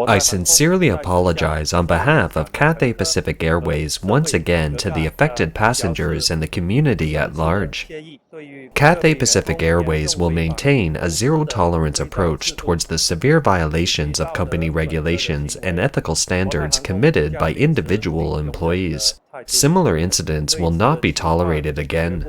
I sincerely apologize on behalf of Cathay Pacific Airways once again to the affected passengers and the community at large. Cathay Pacific Airways will maintain a zero-tolerance approach towards the severe violations of company regulations and ethical standards committed by individual employees. Similar incidents will not be tolerated again.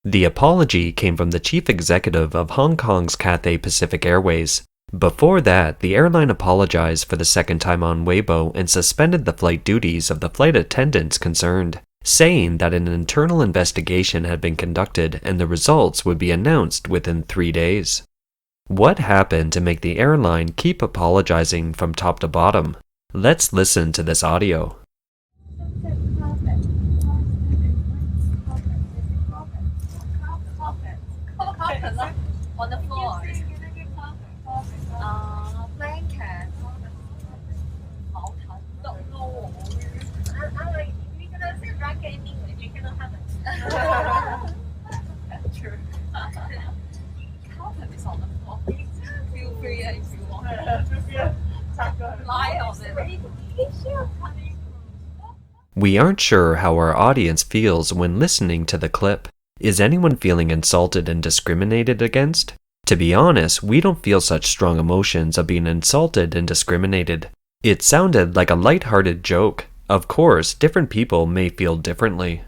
The apology came from the chief executive of Hong Kong's Cathay Pacific Airways. Before that, the airline apologized for the second time on Weibo and suspended the flight duties of the flight attendants concerned, saying that an internal investigation had been conducted and the results would be announced within 3 days. What happened to make the airline keep apologizing from top to bottom? Let's listen to this audio. On the floor. Blanket. Don't know. We're gonna say blanket in English. We cannot have it. True. Carpet is on the floor. Feel free if you want. Lie on it. We aren't sure how our audience feels when listening to the clip. Is anyone feeling insulted and discriminated against? To be honest, we don't feel such strong emotions of being insulted and discriminated. It sounded like a light-hearted joke. Of course, different people may feel differently.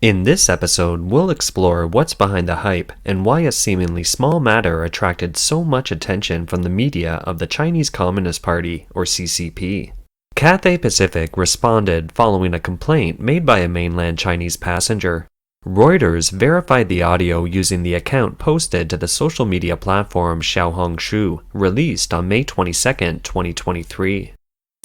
In this episode, we'll explore what's behind the hype and why a seemingly small matter attracted so much attention from the media of the Chinese Communist Party, or CCP. Cathay Pacific responded following a complaint made by a mainland Chinese passenger. Reuters verified the audio using the account posted to the social media platform Xiaohongshu, released on May 22, 2023.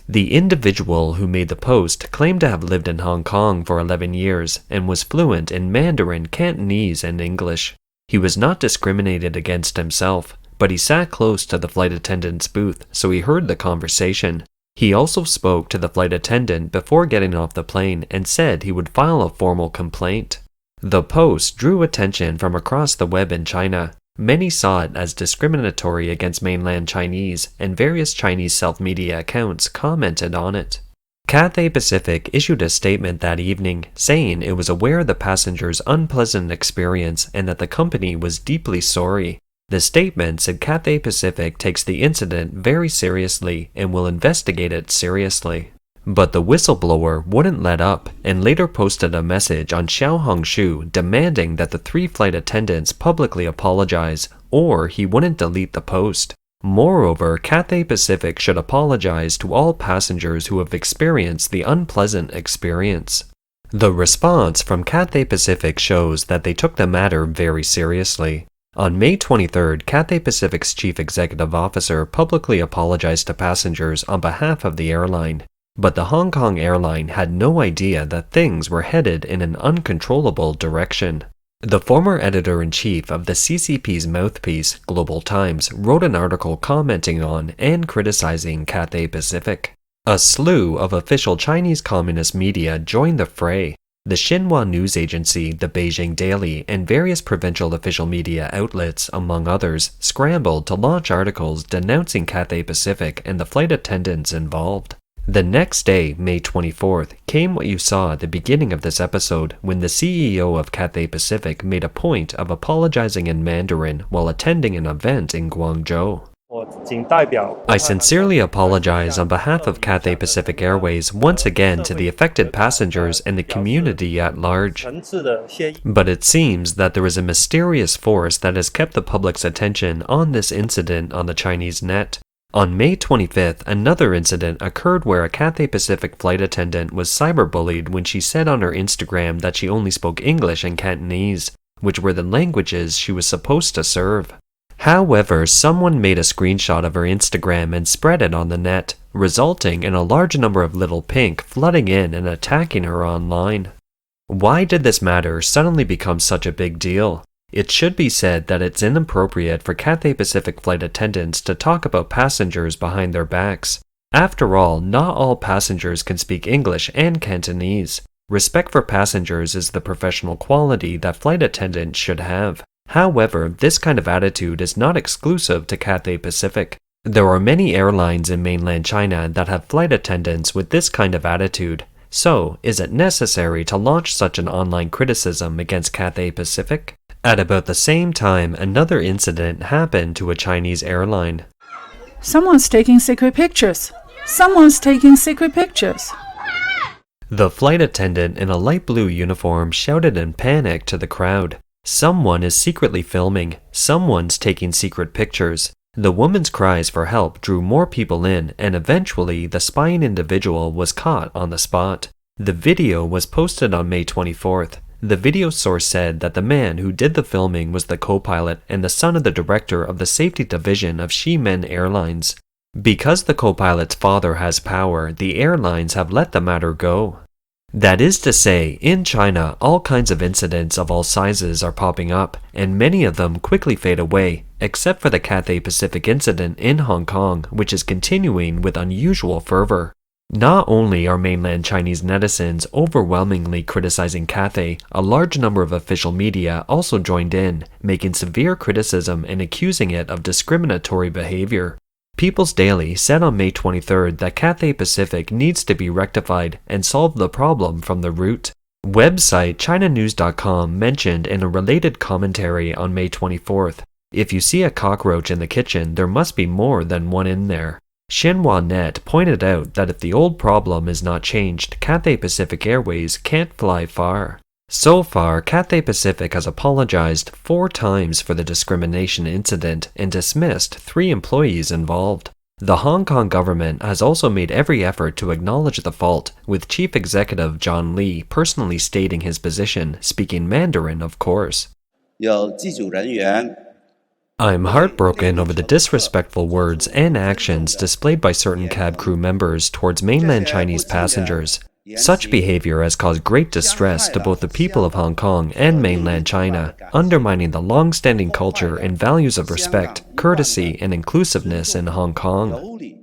The individual who made the post claimed to have lived in Hong Kong for 11 years and was fluent in Mandarin, Cantonese, and English. He was not discriminated against himself, but he sat close to the flight attendant's booth, so he heard the conversation. He also spoke to the flight attendant before getting off the plane and said he would file a formal complaint. The post drew attention from across the web in China. Many saw it as discriminatory against mainland Chinese, and various Chinese self-media accounts commented on it. Cathay Pacific issued a statement that evening, saying it was aware of the passenger's unpleasant experience and that the company was deeply sorry. The statement said Cathay Pacific takes the incident very seriously and will investigate it seriously. But the whistleblower wouldn't let up and later posted a message on Xiaohongshu demanding that the 3 flight attendants publicly apologize or he wouldn't delete the post. Moreover, Cathay Pacific should apologize to all passengers who have experienced the unpleasant experience. The response from Cathay Pacific shows that they took the matter very seriously. On May 23rd, Cathay Pacic's chief executive officer publicly apologized to passengers on behalf of the airline. But the Hong Kong airline had no idea that things were headed in an uncontrollable direction. The former editor-in-chief of the CCP's mouthpiece, Global Times, wrote an article commenting on and criticizing Cathay Pacific. A slew of official Chinese communist media joined the fray. The Xinhua news agency, the Beijing Daily, and various provincial official media outlets, among others, scrambled to launch articles denouncing Cathay Pacific and the flight attendants involved. The next day, May 24th, came what you saw at the beginning of this episode when the CEO of Cathay Pacific made a point of apologizing in Mandarin while attending an event in Guangzhou. I sincerely apologize on behalf of Cathay Pacific Airways once again to the affected passengers and the community at large. But it seems that there is a mysterious force that has kept the public's attention on this incident on the Chinese net. On May 25th, another incident occurred where a Cathay Pacific flight attendant was cyberbullied when she said on her Instagram that she only spoke English and Cantonese, which were the languages she was supposed to serve. However, someone made a screenshot of her Instagram and spread it on the net, resulting in a large number of little pink flooding in and attacking her online. Why did this matter suddenly become such a big deal? It should be said that it's inappropriate for Cathay Pacific flight attendants to talk about passengers behind their backs. After all, not all passengers can speak English and Cantonese. Respect for passengers is the professional quality that flight attendants should have. However, this kind of attitude is not exclusive to Cathay Pacific. There are many airlines in mainland China that have flight attendants with this kind of attitude. So, is it necessary to launch such an online criticism against Cathay Pacific? At about the same time, another incident happened to a Chinese airline. Someone's taking secret pictures. Someone's taking secret pictures. The flight attendant in a light blue uniform shouted in panic to the crowd. Someone is secretly filming. Someone's taking secret pictures. The woman's cries for help drew more people in, and eventually the spying individual was caught on the spot. The video was posted on May 24th. The video source said that the man who did the filming was the co-pilot and the son of the director of the safety division of Ximen Airlines. Because the co-pilot's father has power, the airlines have let the matter go. That is to say, in China, all kinds of incidents of all sizes are popping up, and many of them quickly fade away, except for the Cathay Pacific incident in Hong Kong, which is continuing with unusual fervor. Not only are mainland Chinese netizens overwhelmingly criticizing Cathay, a large number of official media also joined in, making severe criticism and accusing it of discriminatory behavior. People's Daily said on May 23rd that Cathay Pacific needs to be rectified and solve the problem from the root. Website ChinaNews.com mentioned in a related commentary on May 24th, "If you see a cockroach in the kitchen, there must be more than one in there." Xinhua Net pointed out that if the old problem is not changed, Cathay Pacific Airways can't fly far. So far, Cathay Pacific has apologized 4 times for the discrimination incident and dismissed 3 employees involved. The Hong Kong government has also made every effort to acknowledge the fault, with Chief Executive John Lee personally stating his position, speaking Mandarin, of course. 有机组人员 I'm heartbroken over the disrespectful words and actions displayed by certain cab crew members towards mainland Chinese passengers. Such behavior has caused great distress to both the people of Hong Kong and mainland China, undermining the long-standing culture and values of respect, courtesy, and inclusiveness in Hong Kong. 有理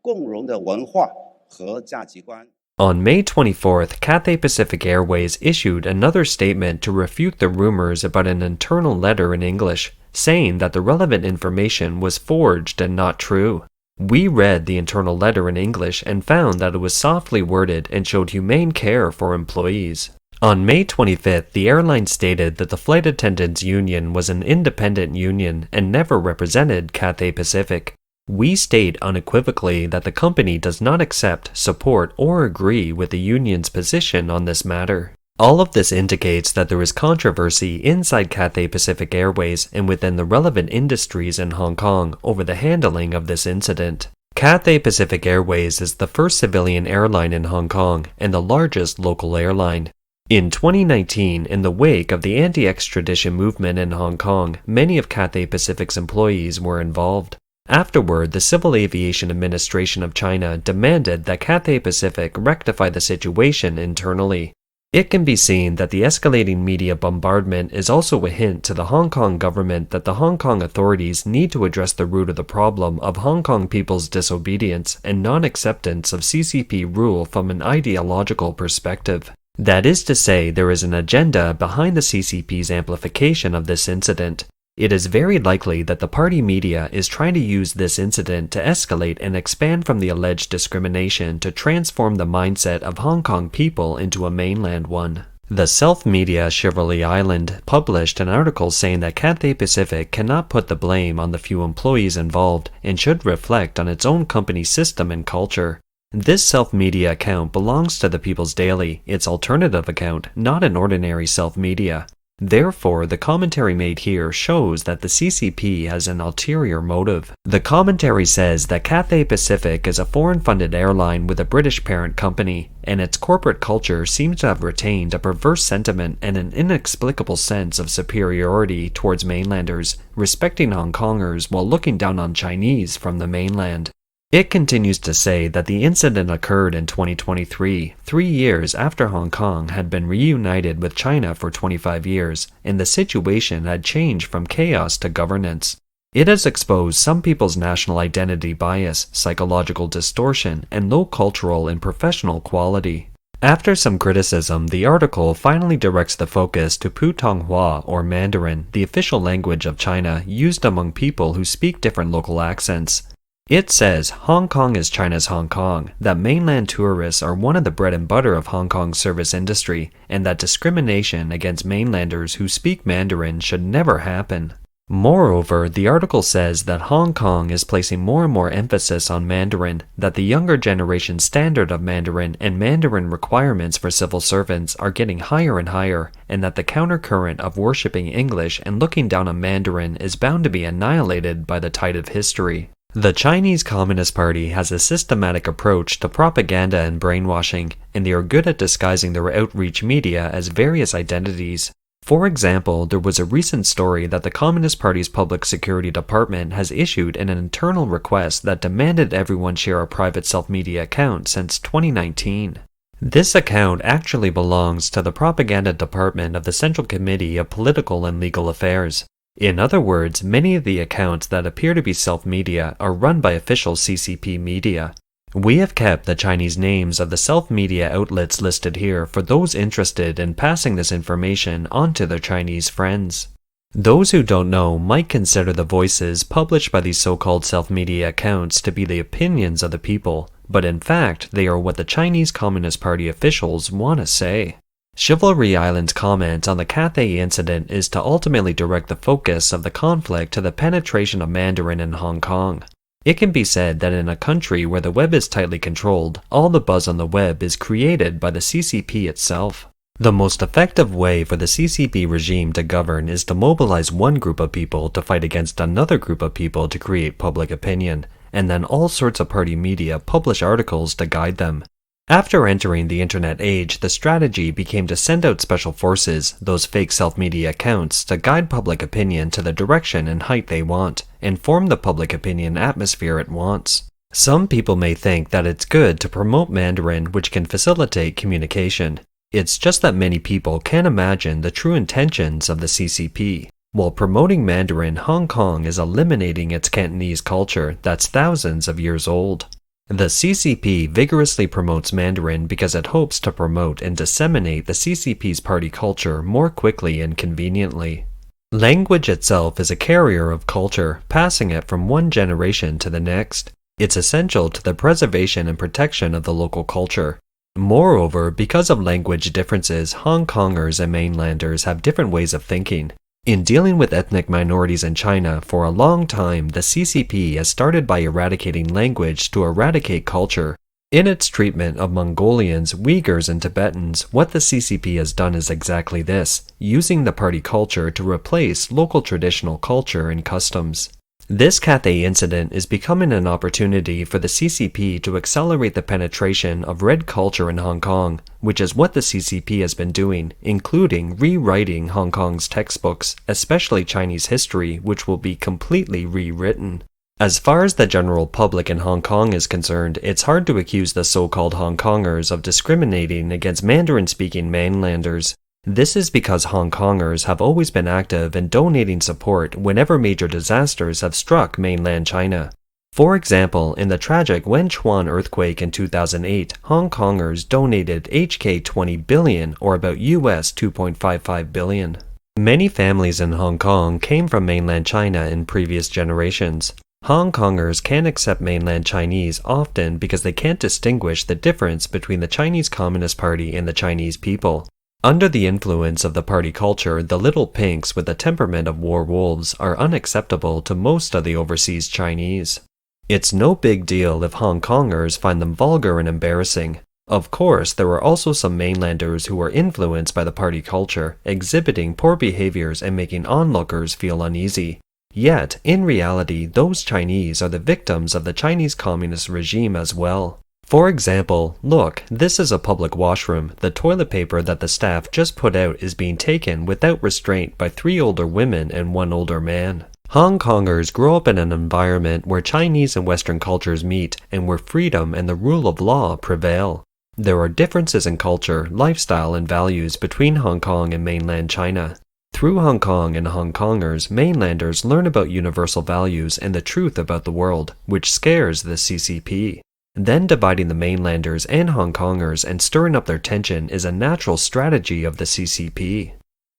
共荣的文化和价值观。 On May 24th, Cathay Pacific Airways issued another statement to refute the rumors about an internal letter in English, saying that the relevant information was forged and not true. We read the internal letter in English and found that it was softly worded and showed humane care for employees. On May 25th, the airline stated that the Flight Attendants Union was an independent union and never represented Cathay Pacific. We state unequivocally that the company does not accept, support, or agree with the union's position on this matter. All of this indicates that there is controversy inside Cathay Pacific Airways and within the relevant industries in Hong Kong over the handling of this incident. Cathay Pacific Airways is the first civilian airline in Hong Kong and the largest local airline. In 2019, in the wake of the anti-extradition movement in Hong Kong, many of Cathay Pacific's employees were involved. Afterward, the Civil Aviation Administration of China demanded that Cathay Pacific rectify the situation internally. It can be seen that the escalating media bombardment is also a hint to the Hong Kong government that the Hong Kong authorities need to address the root of the problem of Hong Kong people's disobedience and non-acceptance of CCP rule from an ideological perspective. That is to say, there is an agenda behind the CCP's amplification of this incident. It is very likely that the party media is trying to use this incident to escalate and expand from the alleged discrimination to transform the mindset of Hong Kong people into a mainland one. The self-media Shirley Island published an article saying that Cathay Pacific cannot put the blame on the few employees involved and should reflect on its own company system and culture. This self-media account belongs to the People's Daily, its alternative account, not an ordinary self-media. Therefore, the commentary made here shows that the CCP has an ulterior motive. The commentary says that Cathay Pacific is a foreign-funded airline with a British parent company, and its corporate culture seems to have retained a perverse sentiment and an inexplicable sense of superiority towards mainlanders, respecting Hong Kongers while looking down on Chinese from the mainland. It continues to say that the incident occurred in 2023, 3 years after Hong Kong had been reunited with China for 25 years, and the situation had changed from chaos to governance. It has exposed some people's national identity bias, psychological distortion, and low cultural and professional quality. After some criticism, the article finally directs the focus to Putonghua, or Mandarin, the official language of China used among people who speak different local accents. It says Hong Kong is China's Hong Kong, that mainland tourists are one of the bread and butter of Hong Kong's service industry, and that discrimination against mainlanders who speak Mandarin should never happen. Moreover, the article says that Hong Kong is placing more and more emphasis on Mandarin, that the younger generation standard of Mandarin and Mandarin requirements for civil servants are getting higher and higher, and that the countercurrent of worshipping English and looking down on Mandarin is bound to be annihilated by the tide of history. The Chinese Communist Party has a systematic approach to propaganda and brainwashing, and they are good at disguising their outreach media as various identities. For example, there was a recent story that the Communist Party's Public Security Department has issued an internal request that demanded everyone share a private self-media account since 2019. This account actually belongs to the Propaganda Department of the Central Committee of Political and Legal Affairs. In other words, many of the accounts that appear to be self-media are run by official CCP media. We have kept the Chinese names of the self-media outlets listed here for those interested in passing this information on to their Chinese friends. Those who don't know might consider the voices published by these so-called self-media accounts to be the opinions of the people, but in fact they are what the Chinese Communist Party officials want to say. Chivalry Island's comment on the Cathay incident is to ultimately direct the focus of the conflict to the penetration of Mandarin in Hong Kong. It can be said that in a country where the web is tightly controlled, all the buzz on the web is created by the CCP itself. The most effective way for the CCP regime to govern is to mobilize one group of people to fight against another group of people to create public opinion, and then all sorts of party media publish articles to guide them. After entering the internet age, the strategy became to send out special forces, those fake self-media accounts, to guide public opinion to the direction and height they want, and form the public opinion atmosphere it wants. Some people may think that it's good to promote Mandarin, which can facilitate communication. It's just that many people can't imagine the true intentions of the CCP. While promoting Mandarin, Hong Kong is eliminating its Cantonese culture that's thousands of years old. The CCP vigorously promotes Mandarin because it hopes to promote and disseminate the CCP's party culture more quickly and conveniently. Language itself is a carrier of culture, passing it from one generation to the next. It's essential to the preservation and protection of the local culture. Moreover, because of language differences, Hong Kongers and mainlanders have different ways of thinking. In dealing with ethnic minorities in China, for a long time, the CCP has started by eradicating language to eradicate culture. In its treatment of Mongolians, Uyghurs, and Tibetans, what the CCP has done is exactly this, using the party culture to replace local traditional culture and customs. This Cathay incident is becoming an opportunity for the CCP to accelerate the penetration of red culture in Hong Kong, which is what the CCP has been doing, including rewriting Hong Kong's textbooks, especially Chinese history, which will be completely rewritten. As far as the general public in Hong Kong is concerned, it's hard to accuse the so-called Hong Kongers of discriminating against Mandarin-speaking mainlanders. This is because Hong Kongers have always been active in donating support whenever major disasters have struck mainland China. For example, in the tragic Wenchuan earthquake in 2008, Hong Kongers donated HK 20 billion, or about US 2.55 billion. Many families in Hong Kong came from mainland China in previous generations. Hong Kongers can't accept mainland Chinese often because they can't distinguish the difference between the Chinese Communist Party and the Chinese people. Under the influence of the party culture, the little pinks with the temperament of war wolves are unacceptable to most of the overseas Chinese. It's no big deal if Hong Kongers find them vulgar and embarrassing. Of course, there are also some mainlanders who are influenced by the party culture, exhibiting poor behaviors and making onlookers feel uneasy. Yet, in reality, those Chinese are the victims of the Chinese Communist regime as well. For example, look, this is a public washroom. The toilet paper that the staff just put out is being taken without restraint by 3 older women and 1 older man. Hong Kongers grow up in an environment where Chinese and Western cultures meet and where freedom and the rule of law prevail. There are differences in culture, lifestyle, and values between Hong Kong and mainland China. Through Hong Kong and Hong Kongers, mainlanders learn about universal values and the truth about the world, which scares the CCP. Then dividing the mainlanders and Hong Kongers and stirring up their tension is a natural strategy of the CCP.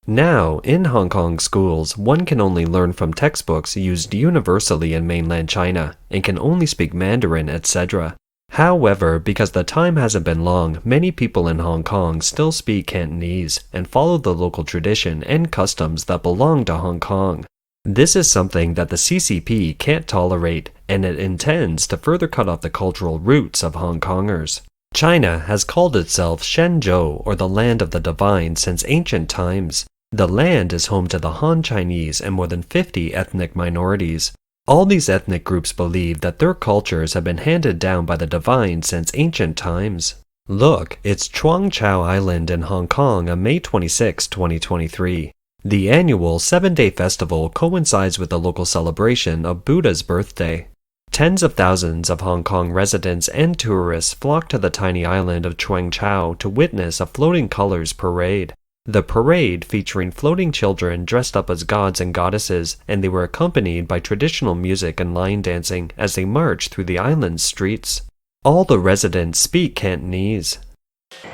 Now, in Hong Kong schools, one can only learn from textbooks used universally in mainland China and can only speak Mandarin, etc. However, because the time hasn't been long, many people in Hong Kong still speak Cantonese and follow the local tradition and customs that belong to Hong Kong. This is something that the CCP can't tolerate, and it intends to further cut off the cultural roots of Hong Kongers. China has called itself Shenzhou, or the land of the divine, since ancient times. The land is home to the Han Chinese and more than 50 ethnic minorities. All these ethnic groups believe that their cultures have been handed down by the divine since ancient times. Look, it's Chuang Chau Island in Hong Kong on May 26, 2023. The annual 7-day festival coincides with the local celebration of Buddha's birthday. Tens of thousands of Hong Kong residents and tourists flock to the tiny island of Chuang Chau to witness a floating colors parade. The parade, featuring floating children dressed up as gods and goddesses, and they were accompanied by traditional music and line dancing as they march through the island's streets. All the residents speak Cantonese.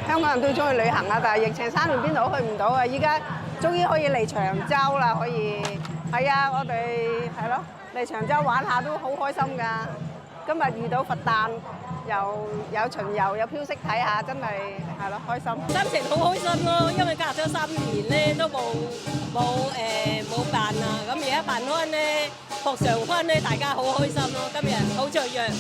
香港人都中意旅行啊，但係疫情3年邊度都去唔到啊！依家終於可以嚟長洲啦，可以係啊，我哋係咯嚟長洲玩下都好開心㗎。今日遇到佛誕，又有巡遊，有飄色睇下，真係係咯開心。心情好開心咯，因為隔咗3年咧都冇辦啊，咁而家辦翻咧復常翻咧，大家好開心咯，今日好雀躍。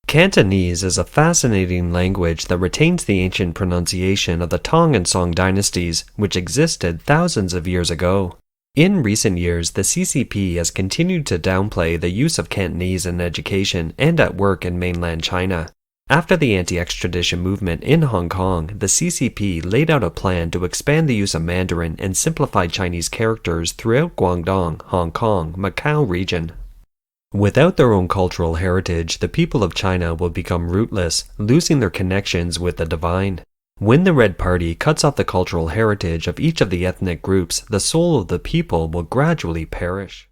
Cantonese is a fascinating language that retains the ancient pronunciation of the Tang and Song dynasties, which existed thousands of years ago. In recent years, the CCP has continued to downplay the use of Cantonese in education and at work in mainland China. After the anti-extradition movement in Hong Kong, the CCP laid out a plan to expand the use of Mandarin and simplified Chinese characters throughout Guangdong-Hong Kong-Macau region. Without their own cultural heritage, the people of China will become rootless, losing their connections with the divine. When the Red Party cuts off the cultural heritage of each of the ethnic groups, the soul of the people will gradually perish.